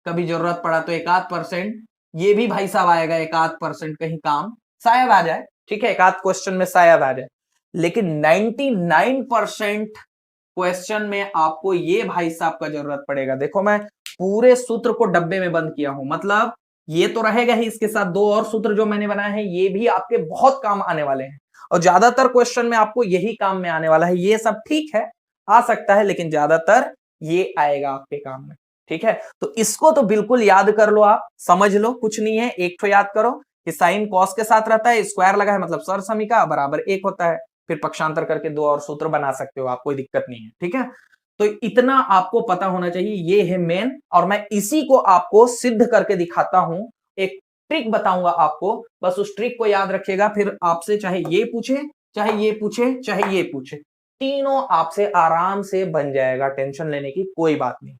कभी जरूरत पड़ा तो एक आध परसेंट ये भी भाई साहब आएगा, एक आध परसेंट कहीं काम शायद आ जाए, ठीक है, एक आध क्वेश्चन में शायद आ जाए। लेकिन 99% क्वेश्चन में आपको ये भाई साहब का जरूरत पड़ेगा। देखो मैं पूरे सूत्र को डब्बे में बंद किया हूं, मतलब ये तो रहेगा ही, इसके साथ दो और सूत्र जो मैंने बनाए हैं ये भी आपके बहुत काम आने वाले हैं, और ज्यादातर क्वेश्चन में आपको यही काम में आने वाला है। ये सब ठीक है, आ सकता है, लेकिन ज्यादातर ये आएगा आपके काम में, ठीक है। तो इसको तो बिल्कुल याद कर लो, आप समझ लो, कुछ नहीं है, एक तो याद करो कि साइन कॉस के साथ रहता है, स्क्वायर लगा है मतलब सर समीका बराबर 1 होता है, फिर पक्षांतर करके दो और सूत्र बना सकते हो आप, कोई दिक्कत नहीं है, ठीक है। तो इतना आपको पता होना चाहिए, ये है मेन, और मैं इसी को आपको सिद्ध करके दिखाता हूं, एक ट्रिक बताऊंगा आपको, बस उस ट्रिक को याद रखिएगा। फिर आपसे चाहे ये पूछे, चाहे ये पूछे, चाहे ये पूछे, तीनों आपसे आराम से बन जाएगा, टेंशन लेने की कोई बात नहीं।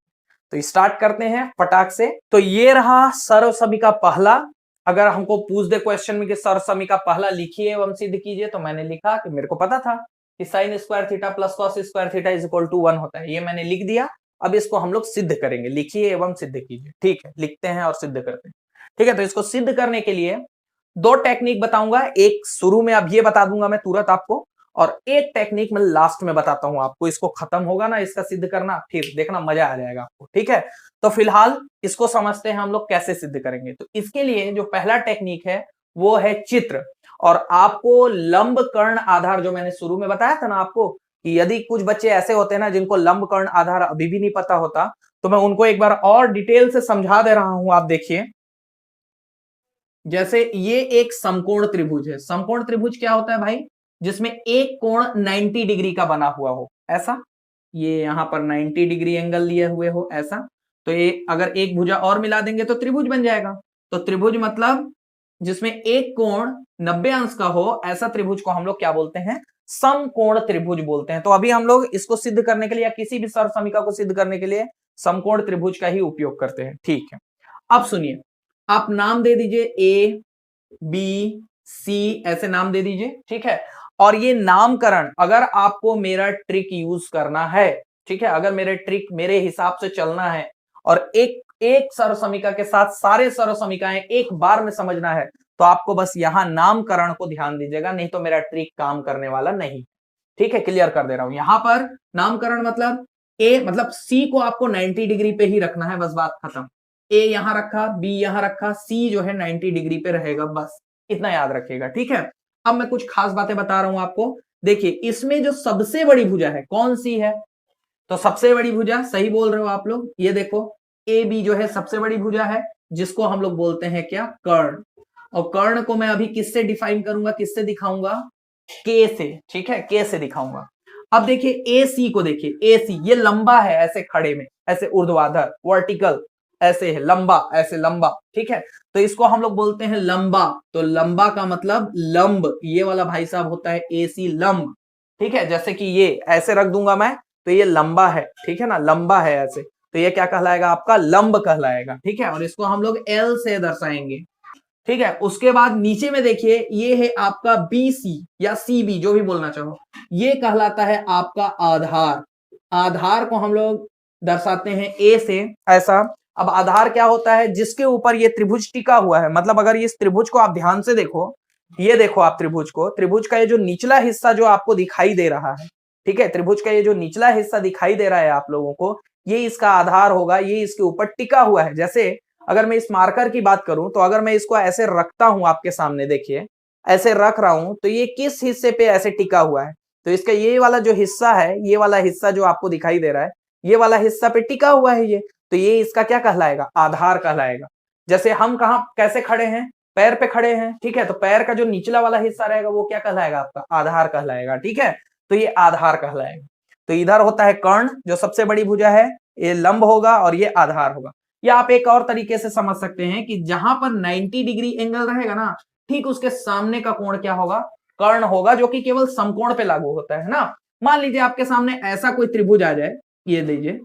तो स्टार्ट करते हैं फटाक से। तो ये रहा सर्व समीका पहला। अगर हमको पूछ दे क्वेश्चन में कि सर्व समीका पहला लिखिए एवं सिद्ध कीजिए, तो मैंने लिखा कि मेरे को पता था कि sine square theta plus cos square theta is equal to 1 होता है, ये मैंने लिख दिया। अब इसको हम लोग सिद्ध करेंगे, लिखिए एवं सिद्ध कीजिए, ठीक है, लिखते हैं और सिद्ध करते हैं, ठीक है। तो इसको सिद्ध करने के लिए दो टेक्निक बताऊंगा, एक शुरू में अब ये बता दूंगा मैं तुरंत आपको, और एक टेक्निक मैं लास्ट में बताता हूं आपको। इसको खत्म होगा ना इसका सिद्ध करना, फिर देखना मजा आ जाएगा आपको, ठीक है। तो फिलहाल इसको समझते हैं हम लोग कैसे सिद्ध करेंगे। तो इसके लिए जो पहला टेक्निक है वो है चित्र, और आपको लंब कर्ण आधार, जो मैंने शुरू में बताया था ना आपको, कि यदि कुछ बच्चे ऐसे होते हैं ना जिनको लंब कर्ण आधार अभी भी नहीं पता होता, तो मैं उनको एक बार और डिटेल से समझा दे रहा हूं। आप देखिए, जैसे ये एक समकोण त्रिभुज है। समकोण त्रिभुज क्या होता है भाई? जिसमें एक कोण 90 डिग्री का बना हुआ हो, ऐसा, ये यहां पर 90 डिग्री एंगल लिए हुए हो, ऐसा। तो ये अगर एक भुजा और मिला देंगे तो त्रिभुज बन जाएगा। तो त्रिभुज मतलब जिसमें एक कोण 90 अंश का हो, ऐसा त्रिभुज को हम लोग क्या बोलते हैं? समकोण त्रिभुज बोलते हैं। तो अभी हम लोग इसको सिद्ध करने के लिए या किसी भी सर्व समीका को सिद्ध करने के लिए समकोण त्रिभुज का ही उपयोग करते हैं, ठीक है। अब सुनिए, आप नाम दे दीजिए ए बी सी, ऐसे नाम दे दीजिए, ठीक है। और ये नामकरण अगर आपको मेरा ट्रिक यूज करना है, ठीक है, अगर मेरे ट्रिक मेरे हिसाब से चलना है और एक एक सर्व समीका के साथ सारे सर्व समीकाएं एक बार में समझना है, तो आपको बस यहां नामकरण को ध्यान दीजिएगा, नहीं तो मेरा ट्रिक काम करने वाला नहीं, ठीक है। क्लियर कर दे रहा हूं, यहां पर नामकरण मतलब ए मतलब सी को आपको 90 डिग्री पे ही रखना है, बस बात खत्म। ए यहां रखा, बी यहां रखा, सी जो है 90 डिग्री पे रहेगा, बस इतना याद रखिएगा, ठीक है। अब मैं कुछ खास बातें बता रहा हूं आपको। देखिए इसमें जो सबसे बड़ी भुजा है कौन सी है? तो सबसे बड़ी भुजा, सही बोल रहे हो आप लोग, ये देखो ए बी जो है सबसे बड़ी भुजा है, जिसको हम लोग बोलते हैं क्या, कर्ण। और कर्ण को मैं अभी किससे डिफाइन करूंगा, किससे दिखाऊंगा, के से, ठीक है, के से दिखाऊंगा। अब देखिए ए सी को देखिए, ए सी ये लंबा है ऐसे खड़े में, ऐसे ऊर्ध्वाधर वर्टिकल ऐसे है, लंबा ऐसे लंबा, ठीक है, तो इसको हम लोग बोलते हैं लंबा। तो लंबा का मतलब लंब, ये वाला भाई साहब होता है ए सी लंब, ठीक है। जैसे कि ये ऐसे रख दूंगा मैं, तो ये लंबा है, ठीक है ना, लंबा है ऐसे, तो ये क्या कहलाएगा, आपका लंब कहलाएगा, ठीक है। और इसको हम लोग एल से दर्शाएंगे, ठीक है। उसके बाद नीचे में देखिए ये है आपका बी सी या सी बी, जो भी बोलना चाहो, ये कहलाता है आपका आधार। आधार को हम लोग दर्शाते हैं ए से ऐसा। अब आधार क्या होता है, जिसके ऊपर ये त्रिभुज टिका हुआ है, मतलब अगर इस त्रिभुज को आप ध्यान से देखो, ये देखो आप त्रिभुज को, त्रिभुज का ये जो निचला हिस्सा जो आपको दिखाई दे रहा है, ठीक है, त्रिभुज का ये जो निचला हिस्सा दिखाई दे रहा है आप लोगों को, ये इसका आधार होगा, ये इसके ऊपर टिका हुआ है। जैसे अगर मैं इस मार्कर की बात करूं, तो अगर मैं इसको ऐसे रखता हूं आपके सामने, देखिए ऐसे रख रहा हूं, तो ये किस हिस्से पे ऐसे टिका हुआ है, तो इसका ये वाला जो हिस्सा है, ये वाला हिस्सा जो आपको दिखाई दे रहा है, ये वाला हिस्सा पे टिका हुआ है ये, तो ये इसका क्या कहलाएगा, आधार कहलाएगा। जैसे हम कहां कैसे खड़े हैं, पैर पे खड़े हैं, ठीक है, तो पैर का जो निचला वाला हिस्सा रहेगा वो क्या कहलाएगा, आपका आधार कहलाएगा, ठीक है, तो ये आधार कहलाएगा। तो इधर होता है कर्ण जो सबसे बड़ी भुजा है, ये लंब होगा और ये आधार होगा। या आप एक और तरीके से समझ सकते हैं कि जहां पर 90 डिग्री एंगल रहेगा ना, ठीक उसके सामने का कोण क्या होगा, कर्ण होगा, जो कि केवल समकोण पे लागू होता है ना। मान लीजिए आपके सामने ऐसा कोई त्रिभुज आ जाए, ये लीजिए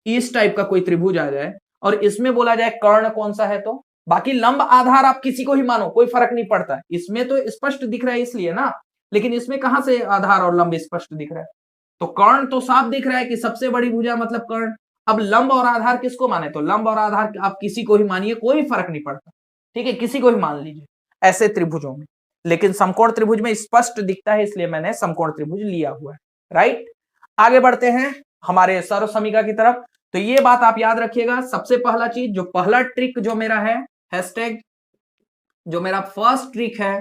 इस टाइप का कोई त्रिभुज आ जाए, और इसमें बोला जाए कर्ण कौन सा है, तो बाकी लंब आधार आप किसी को ही मानो, कोई फर्क नहीं पड़ता, इसमें तो स्पष्ट दिख रहा है इसलिए ना, लेकिन इसमें कहां से आधार और लंब स्पष्ट दिख रहा है, तो कर्ण तो साफ दिख रहा है कि सबसे बड़ी भुजा मतलब कर्ण। अब लंब और आधार किसको माने, तो लंब और आधार आप किसी को ही मानिए, कोई फर्क नहीं पड़ता, ठीक है, किसी को भी मान लीजिए ऐसे त्रिभुजों में। लेकिन समकोण त्रिभुज में स्पष्ट दिखता है, इसलिए मैंने समकोण त्रिभुज लिया हुआ है, राइट। आगे बढ़ते हैं हमारे सर्व समीकरण की तरफ। तो ये बात आप याद रखिएगा, सबसे पहला चीज, जो पहला ट्रिक जो मेरा है, हैशटैग जो मेरा फर्स्ट ट्रिक है,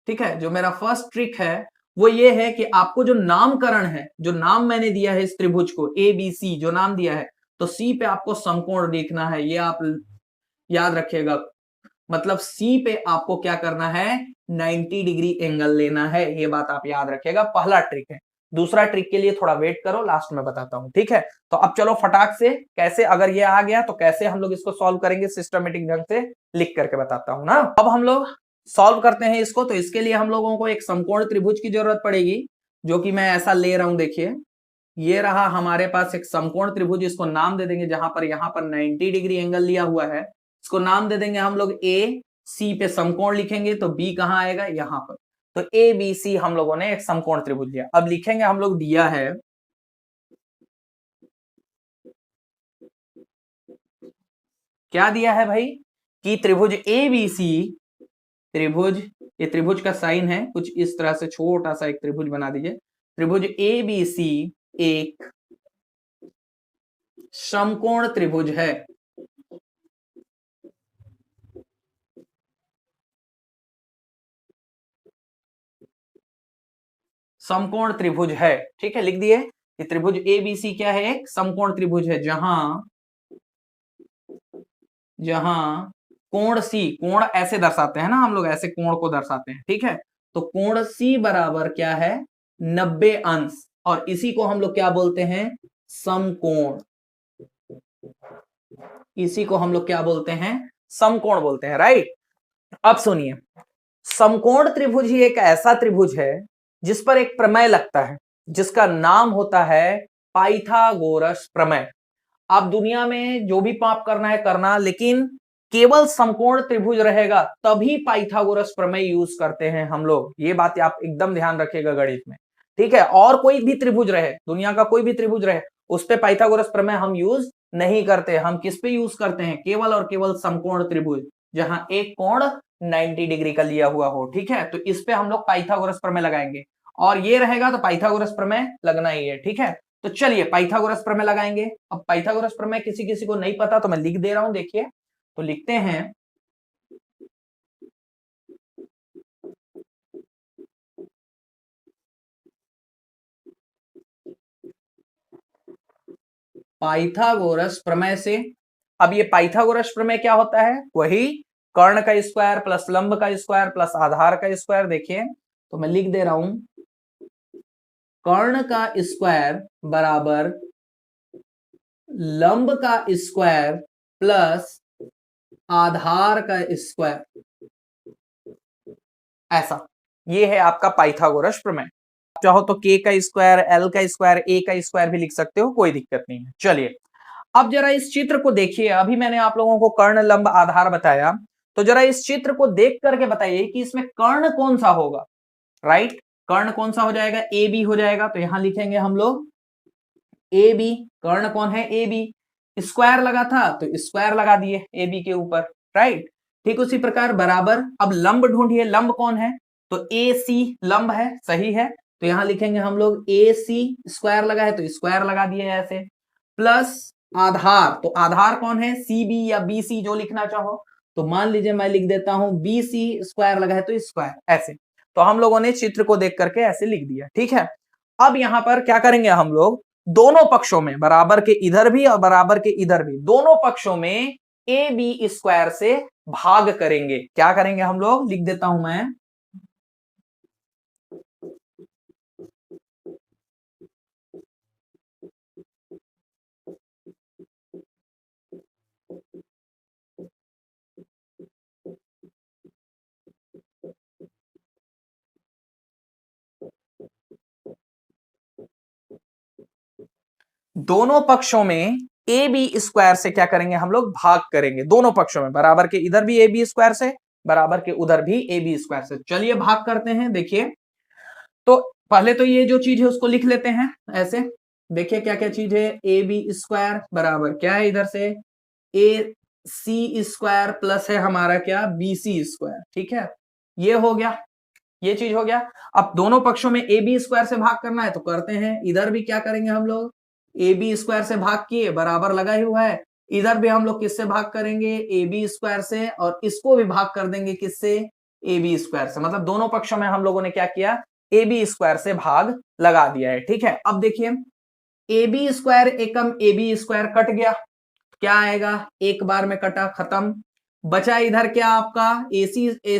ठीक है, जो मेरा फर्स्ट ट्रिक है वो ये है कि आपको जो नामकरण है, जो नाम मैंने दिया है इस त्रिभुज को ए बी सी जो नाम दिया है, तो सी पे आपको समकोण देखना है, ये आप याद रखिएगा। मतलब सी पे आपको क्या करना है, 90 डिग्री एंगल लेना है, ये बात आप याद रखिएगा, पहला ट्रिक है। दूसरा ट्रिक के लिए थोड़ा वेट करो, लास्ट में बताता हूं, ठीक है। तो अब चलो फटाक से, कैसे अगर ये आ गया तो कैसे हम लोग इसको सॉल्व करेंगे, सिस्टमेटिक ढंग से लिख करके बताता हूं ना। अब हम लोग सॉल्व करते हैं इसको। तो इसके लिए हम लोगों को एक समकोण त्रिभुज की जरूरत पड़ेगी, जो कि मैं ऐसा ले रहा हूं, देखिए ये रहा हमारे पास एक समकोण त्रिभुज, इसको नाम दे देंगे, जहां पर यहां पर 90 डिग्री एंगल लिया हुआ है, इसको नाम दे देंगे हम लोग ए, सी पे समकोण लिखेंगे, तो बी कहां आएगा, यहां पर। तो ए बी सी हम लोगों ने एक समकोण त्रिभुज लिया। अब लिखेंगे हम लोग, दिया है क्या, दिया है भाई कि त्रिभुज ए बी सी, त्रिभुज, ये त्रिभुज का साइन है, कुछ इस तरह से छोटा सा एक त्रिभुज बना दीजिए। त्रिभुज ए बी सी एक समकोण त्रिभुज है, समकोण त्रिभुज है, ठीक है, लिख दिए कि त्रिभुज ए बी सी क्या है, एक समकोण त्रिभुज है, जहां जहां कोण सी, कोण ऐसे दर्शाते हैं ना हम लोग, ऐसे कोण को दर्शाते हैं, ठीक है, तो कोण सी बराबर क्या है, 90 अंश, और इसी को हम लोग क्या बोलते हैं, समकोण, इसी को हम लोग क्या बोलते हैं, समकोण बोलते हैं, राइट। अब सुनिए, समकोण त्रिभुज ही एक ऐसा त्रिभुज है जिस पर एक प्रमेय लगता है, जिसका नाम होता है पाइथागोरस प्रमेय। आप दुनिया में जो भी पाप करना है करना, लेकिन केवल समकोण त्रिभुज रहेगा तभी पाइथागोरस प्रमेय यूज करते हैं हम लोग, ये बात आप एकदम ध्यान रखिएगा गणित में, ठीक है। और कोई भी त्रिभुज रहे, दुनिया का कोई भी त्रिभुज रहे, उस पे पाइथागोरस प्रमेय हम यूज नहीं करते। हम किस पे यूज करते हैं, केवल और केवल समकोण त्रिभुज, जहां एक कोण 90 डिग्री का लिया हुआ हो, ठीक है, तो इस पे हम लोग पाइथागोरस प्रमेय लगाएंगे, और ये रहेगा तो पाइथागोरस प्रमेय लगना ही है, ठीक है। तो चलिए पाइथागोरस प्रमेय लगाएंगे। अब पाइथागोरस प्रमेय किसी किसी को नहीं पता तो मैं लिख दे रहा हूं, देखिए, तो लिखते हैं, पाइथागोरस प्रमेय से अब ये पाइथागोरस प्रमेय क्या होता है, वही कर्ण का स्क्वायर प्लस लंब का स्क्वायर प्लस आधार का स्क्वायर। देखिए तो मैं लिख दे रहा हूं, कर्ण का स्क्वायर बराबर लंब का स्क्वायर प्लस आधार का स्क्वायर, ऐसा। ये है आपका पाइथागोरस प्रमेय। चाहो तो के का स्क्वायर, एल का स्क्वायर, ए का स्क्वायर भी लिख सकते हो, कोई दिक्कत नहीं है। चलिए अब जरा इस चित्र को देखिए। अभी मैंने आप लोगों को कर्ण लंब आधार बताया, तो जरा इस चित्र को देख करके बताइए कि इसमें कर्ण कौन सा होगा। राइट, कर्ण कौन सा हो जाएगा, ए बी हो जाएगा। तो यहां लिखेंगे हम लोग ए बी। कर्ण कौन है, ए बी। स्क्वायर लगा था तो स्क्वायर लगा दिए ए बी के ऊपर। राइट, ठीक उसी प्रकार बराबर। अब लंब ढूंढिए, लंब कौन है, तो ए सी लंब है, सही है। तो यहां लिखेंगे हम लोग ए सी, स्क्वायर लगा है तो स्क्वायर लगा दिए ऐसे, प्लस आधार। तो आधार कौन है, सी बी या बी सी, जो लिखना चाहो। तो मान लीजिए मैं लिख देता हूं बी सी, स्क्वायर लगा है तो स्क्वायर, ऐसे। तो हम लोगों ने चित्र को देख करके ऐसे लिख दिया, ठीक है। अब यहां पर क्या करेंगे हम लोग, दोनों पक्षों में, बराबर के इधर भी और बराबर के इधर भी, दोनों पक्षों में ए बी स्क्वायर से भाग करेंगे। क्या करेंगे हम लोग, लिख देता हूं मैं, दोनों पक्षों में ए बी स्क्वायर से क्या करेंगे हम लोग, भाग करेंगे। दोनों पक्षों में, बराबर के इधर भी ए बी स्क्वायर से, बराबर के उधर भी ए बी स्क्वायर से। चलिए भाग करते हैं। देखिए तो पहले तो ये जो चीज है उसको लिख लेते हैं ऐसे। देखिए क्या क्या चीज है, ए बी स्क्वायर बराबर क्या है, इधर से ए सी स्क्वायर प्लस है हमारा क्या, बी सी स्क्वायर। ठीक है, ये हो गया, ये चीज हो गया। अब दोनों पक्षों में ए बी स्क्वायर से भाग करना है तो करते हैं। इधर भी क्या करेंगे हम लोग, ए बी स्क्वायर से भाग किए, बराबर लगा ही हुआ है। इधर भी हम लोग किससे भाग करेंगे, ए बी स्क्वायर से, और इसको भी भाग कर देंगे किससे, ए बी स्क्वायर से। मतलब दोनों पक्षों में हम लोगों ने क्या किया, ए बी स्क्वायर से भाग लगा दिया है। ठीक है, अब देखिए ए बी स्क्वायर एकम ए बी स्क्वायर कट गया, क्या आएगा, एक बार में कटा, खत्म। बचा इधर क्या आपका, ए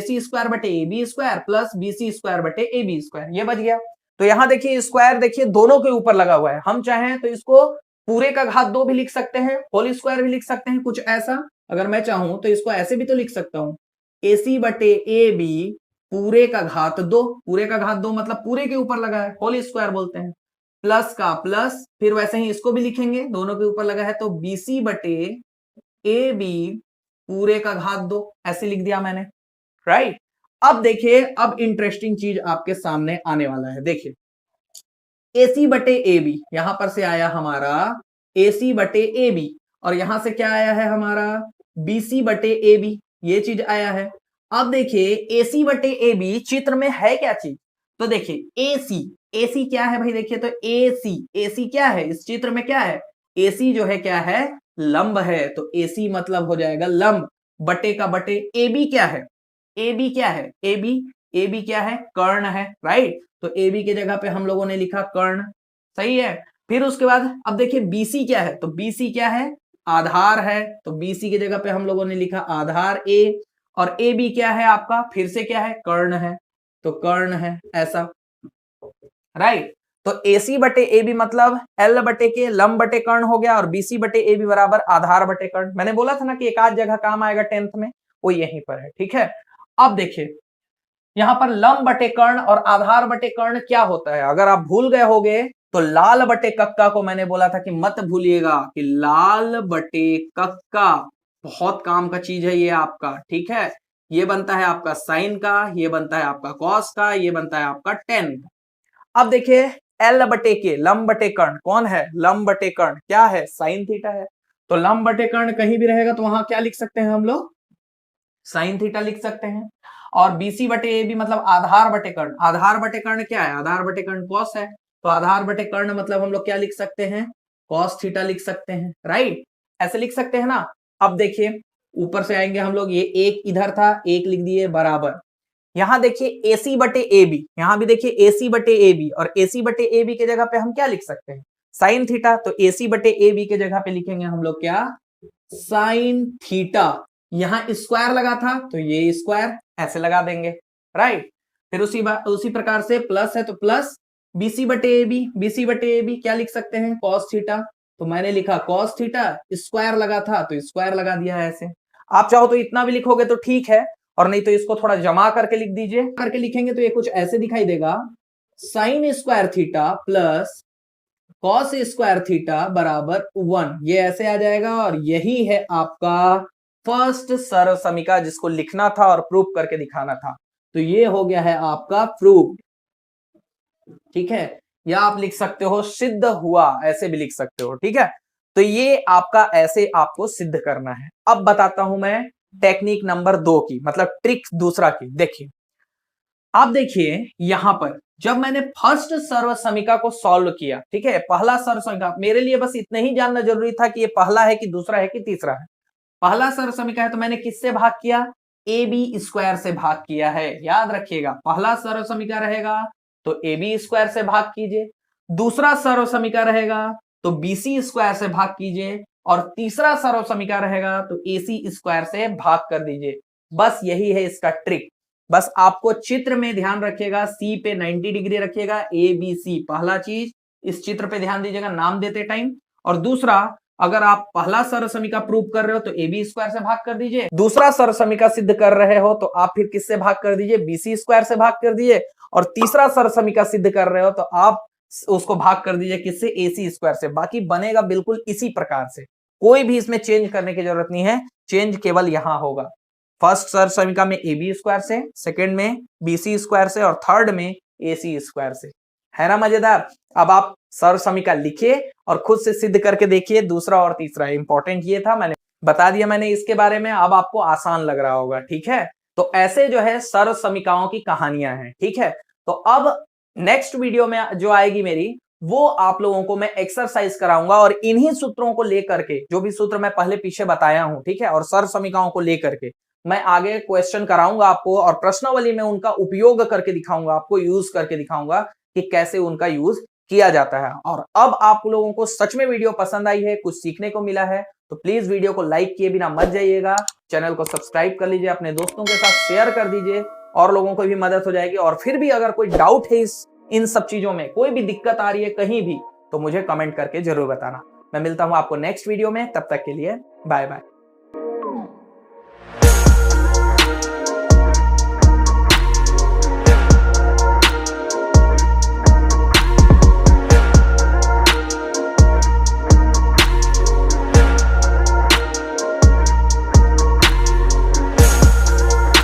सी स्क्वायर बटे A B square plus B C square बटे ए बी स्क्वायर, ये बच गया। तो यहां देखिए स्क्वायर, देखिए दोनों के ऊपर लगा हुआ है। हम चाहें तो इसको पूरे का घात 2 भी लिख सकते हैं, होल स्क्वायर भी लिख सकते हैं, कुछ ऐसा। अगर मैं चाहूं तो इसको ऐसे भी तो लिख सकता हूं, ए सी बटे ए बी पूरे का घात 2। पूरे का घात 2 मतलब पूरे के ऊपर लगा है, होल स्क्वायर बोलते हैं। प्लस का प्लस, फिर वैसे ही इसको भी लिखेंगे, दोनों के ऊपर लगा है, तो बी सी बटे ए बी पूरे का घात 2, ऐसे लिख दिया मैंने। राइट, अब देखिए, अब इंटरेस्टिंग चीज आपके सामने आने वाला है। देखिए ए सी बटे ए बी, यहां पर से आया हमारा ए सी बटे ए बी, और यहां से क्या आया है हमारा, बी सी बटे ए बी, ये चीज आया है। अब देखिए ए सी बटे ए बी चित्र में है क्या चीज, तो देखिए ए सी क्या है भाई, देखिए तो ए सी क्या है इस चित्र में, क्या है, ए सी जो है क्या है, लंब है। तो ए सी मतलब हो जाएगा लंब, बटे का बटे, ए बी क्या है, ए बी क्या है, ए बी क्या है, कर्ण है। राइट, तो ए बी की जगह पे हम लोगों ने लिखा कर्ण, सही है। फिर उसके बाद अब देखिए बी सी क्या है, तो बी सी क्या है, आधार है। तो बी सी की जगह पे हम लोगों ने लिखा आधार ए, और ए बी क्या है आपका, फिर से क्या है, कर्ण है, तो कर्ण है, ऐसा। राइट, तो ए सी बटे ए बी मतलब एल बटे के लंब बटे कर्ण हो गया, और बी सी बटे ए बी बराबर आधार बटे कर्ण। मैंने बोला था ना कि एक आध जगह काम आएगा 10th में, वो यहीं पर है। ठीक है, अब देखिए यहां पर लंब बटे कर्ण और आधार बटे कर्ण क्या होता है, अगर आप भूल गए होगे तो लाल बटे कक्का को मैंने बोला था कि मत भूलिएगा, कि लाल बटे कक्का बहुत काम का चीज है ये आपका। ठीक है, ये बनता है आपका साइन का, ये बनता है आपका कॉस का, ये बनता है आपका टेन का। अब देखिए एल बटे के लंब बटे कर्ण कौन है, लंब बटे कर्ण क्या है, साइन थीटा है। तो लंब बटे कर्ण कहीं भी रहेगा तो वहां क्या लिख सकते हैं हम लोग, साइन थीटा लिख सकते हैं। और बीसी बटे ए बी मतलब आधार बटे कर्ण, आधार बटे कर्ण क्या है, आधार बटे कर्ण कॉस है। तो आधार बटे कर्ण मतलब हम लोग क्या लिख सकते हैं, कॉस थीटा लिख सकते हैं। राइट, ऐसे लिख सकते हैं ना। अब देखिए ऊपर से आएंगे हम लोग, ये एक इधर था, एक लिख दिए बराबर। यहां देखिए ए सी बटे ए बी, यहां भी देखिए ए सी बटे ए बी, और ए सी बटे ए बी के जगह पे हम क्या लिख सकते हैं, साइन थीटा। तो ए सी बटे ए बी के जगह पे लिखेंगे हम लोग क्या, साइन थीटा, यहां स्क्वायर लगा था तो ये स्क्वायर ऐसे लगा देंगे, राइट। फिर उसी प्रकार से प्लस है तो प्लस बीसी बटे ए बी, बीसी बटे ए बी क्या लिख सकते हैं, कॉस थीटा, तो मैंने लिखा कॉस थीटा, स्क्वायर लगा था तो स्क्वायर लगा दिया है ऐसे। आप चाहो तो इतना भी लिखोगे तो ठीक है, और नहीं तो इसको थोड़ा जमा करके लिख दीजिए। करके लिखेंगे तो ये कुछ ऐसे दिखाई देगा, sign square theta plus cos square theta बराबर 1, ये ऐसे आ जाएगा। और यही है आपका फर्स्ट सरल समीकरण जिसको लिखना था और प्रूफ करके दिखाना था, तो ये हो गया है आपका प्रूफ, ठीक है। या आप लिख सकते हो सिद्ध हुआ, ऐसे भी लिख सकते हो, ठीक है। तो ये आपका ऐसे आपको सिद्ध करना है। अब बताता हूं मैं टेक्निक नंबर 2 की, मतलब ट्रिक दूसरा की। देखिए, आप देखिए यहां पर जब मैंने फर्स्ट सर्व समीकरण को सॉल्व किया, ठीक है, पहला सर्व समीकरण, मेरे लिए बस इतना ही जानना जरूरी था कि ये पहला है कि दूसरा है कि तीसरा है। पहला सर्व समीकरण है तो मैंने किससे भाग किया, ए बी स्क्वायर से भाग किया है, याद रखिएगा। पहला सर्व समीकरण रहेगा तो ए बी स्क्वायर से भाग कीजिए, दूसरा सर्व समीकरण रहेगा तो बीसी स्क्वायर से भाग कीजिए, और तीसरा सर्व समीकरण रहेगा तो एसी स्क्वायर से भाग कर दीजिए। बस यही है इसका ट्रिक। बस आपको चित्र में ध्यान रखिएगा, सी पे 90 डिग्री रखिएगा, ए बी सी पहला चीज, इस चित्र पे ध्यान दीजिएगा नाम देते टाइम। और दूसरा, अगर आप पहला सर्व समीकरण प्रूव कर रहे हो तो ए बी स्क्वायर से भाग कर दीजिए, दूसरा सर्व समीकरण सिद्ध कर रहे हो तो आप फिर किससे भाग कर दीजिए, बीसी स्क्वायर से भाग कर दीजिए, और तीसरा सर्व समीकरण सिद्ध कर रहे हो तो आप उसको भाग कर दीजिए किससे, एसी स्क्वायर से। बाकी बनेगा बिल्कुल इसी प्रकार से, कोई भी इसमें चेंज करने की जरूरत नहीं है, चेंज केवल यहां होगा। फर्स्ट सर्व समीकरण में ए बी स्क्वायर से, सेकेंड में बीसी स्क्वायर से, और थर्ड में एसी स्क्वायर से। है ना मजेदार। अब आप सर्व समीकरण लिखिए और खुद से सिद्ध करके देखिए, दूसरा और तीसरा। इंपॉर्टेंट ये था, मैंने बता दिया मैंने इसके बारे में, अब आपको आसान लग रहा होगा, ठीक है। तो ऐसे जो है सर्व समीकरणों की कहानियां हैं, ठीक है। तो अब नेक्स्ट वीडियो में जो आएगी मेरी, वो आप लोगों को मैं एक्सरसाइज कराऊंगा, और इन्हीं सूत्रों को लेकर के, जो भी सूत्र मैं पहले पीछे बताया हूं, ठीक है, और सर्व समीकरणों को लेकर के मैं आगे क्वेश्चन कराऊंगा आपको, और प्रश्नावली में उनका उपयोग करके दिखाऊंगा, आपको यूज करके दिखाऊंगा कि कैसे उनका यूज किया जाता है। और अब आप लोगों को सच में वीडियो पसंद आई है, कुछ सीखने को मिला है, तो प्लीज वीडियो को लाइक किए बिना मत जाइएगा, चैनल को सब्सक्राइब कर लीजिए, अपने दोस्तों के साथ शेयर कर दीजिए, और लोगों को भी मदद हो जाएगी। और फिर भी अगर कोई डाउट है इन सब चीजों में, कोई भी दिक्कत आ रही है कहीं भी, तो मुझे कमेंट करके जरूर बताना। मैं मिलता हूं आपको नेक्स्ट वीडियो में, तब तक के लिए बाय बाय।